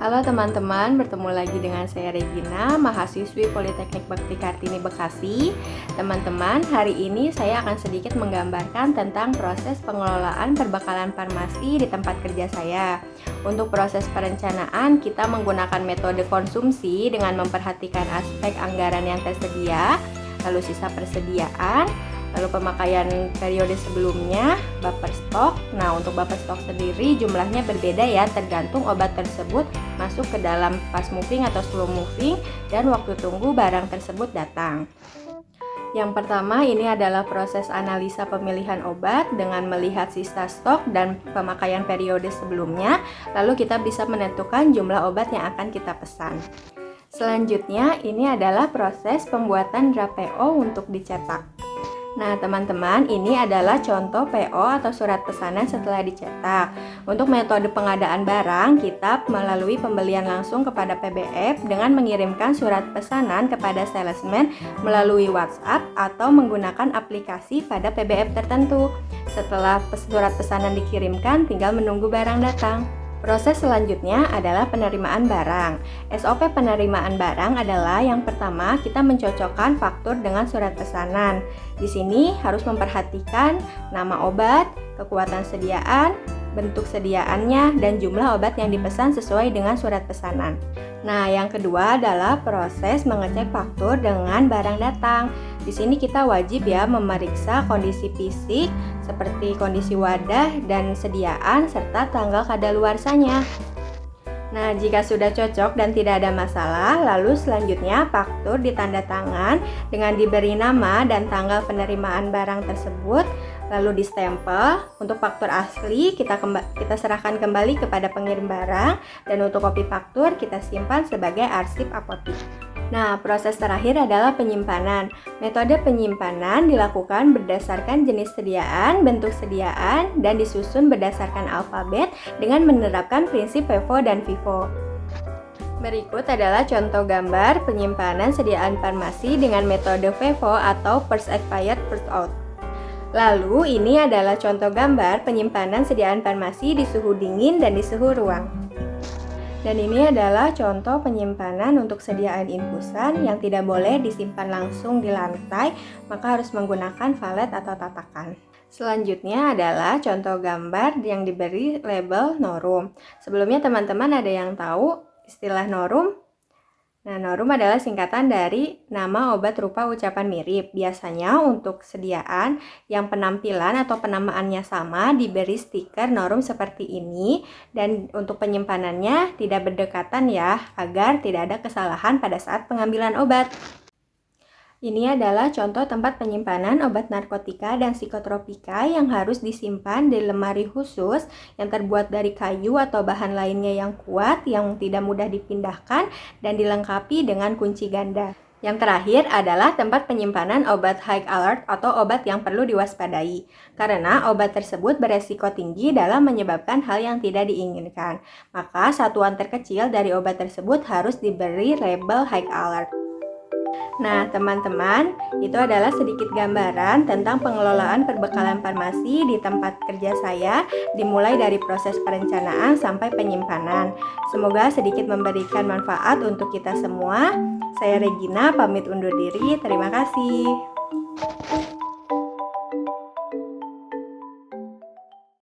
Halo teman-teman, bertemu lagi dengan saya Regina, mahasiswi Politeknik Bekti Kartini Bekasi. Teman-teman, hari ini saya akan sedikit menggambarkan tentang proses pengelolaan perbekalan farmasi di tempat kerja saya. Untuk proses perencanaan, kita menggunakan metode konsumsi dengan memperhatikan aspek anggaran yang tersedia, lalu sisa persediaan, lalu pemakaian periode sebelumnya, buffer stok. Nah, untuk buffer stok sendiri jumlahnya berbeda ya, tergantung obat tersebut masuk ke dalam fast moving atau slow moving dan waktu tunggu barang tersebut datang. Yang pertama ini adalah proses analisa pemilihan obat dengan melihat sisa stok dan pemakaian periode sebelumnya, lalu kita bisa menentukan jumlah obat yang akan kita pesan. Selanjutnya ini adalah proses pembuatan draft PO untuk dicetak. Nah teman-teman, ini adalah contoh PO atau surat pesanan setelah dicetak. Untuk metode pengadaan barang, kita melalui pembelian langsung kepada PBF dengan mengirimkan surat pesanan kepada salesman melalui WhatsApp atau menggunakan aplikasi pada PBF tertentu. Setelah surat pesanan dikirimkan, tinggal menunggu barang datang. Proses selanjutnya adalah penerimaan barang. SOP penerimaan barang adalah yang pertama kita mencocokkan faktur dengan surat pesanan. Di sini harus memperhatikan nama obat, kekuatan sediaan, bentuk sediaannya, dan jumlah obat yang dipesan sesuai dengan surat pesanan. Nah, yang kedua adalah proses mengecek faktur dengan barang datang. Di sini kita wajib ya memeriksa kondisi fisik seperti kondisi wadah dan sediaan serta tanggal kadaluarsanya. Nah, jika sudah cocok dan tidak ada masalah, lalu selanjutnya faktur ditanda tangan dengan diberi nama dan tanggal penerimaan barang tersebut, lalu distempel. Untuk faktur asli kita serahkan kembali kepada pengirim barang, dan untuk kopi faktur kita simpan sebagai arsip apotik. Nah, proses terakhir adalah penyimpanan. Metode penyimpanan dilakukan berdasarkan jenis sediaan, bentuk sediaan, dan disusun berdasarkan alfabet dengan menerapkan prinsip FIFO dan FIFO. Berikut adalah contoh gambar penyimpanan sediaan farmasi dengan metode FIFO atau First Expired First Out. Lalu, ini adalah contoh gambar penyimpanan sediaan farmasi di suhu dingin dan di suhu ruang. Dan ini adalah contoh penyimpanan untuk sediaan infusan yang tidak boleh disimpan langsung di lantai, maka harus menggunakan valet atau tatakan. Selanjutnya adalah contoh gambar yang diberi label Norum. Sebelumnya teman-teman ada yang tahu istilah Norum? Nah, Norum adalah singkatan dari nama obat rupa ucapan mirip. Biasanya untuk sediaan yang penampilan atau penamaannya sama diberi stiker Norum seperti ini, dan untuk penyimpanannya tidak berdekatan ya, agar tidak ada kesalahan pada saat pengambilan obat. Ini adalah contoh tempat penyimpanan obat narkotika dan psikotropika yang harus disimpan di lemari khusus yang terbuat dari kayu atau bahan lainnya yang kuat, yang tidak mudah dipindahkan, dan dilengkapi dengan kunci ganda. Yang terakhir adalah tempat penyimpanan obat high alert atau obat yang perlu diwaspadai, karena obat tersebut beresiko tinggi dalam menyebabkan hal yang tidak diinginkan. Maka satuan terkecil dari obat tersebut harus diberi label high alert. Nah teman-teman, itu adalah sedikit gambaran tentang pengelolaan perbekalan farmasi di tempat kerja saya, dimulai dari proses perencanaan sampai penyimpanan. Semoga sedikit memberikan manfaat untuk kita semua. Saya Regina, pamit undur diri. Terima kasih.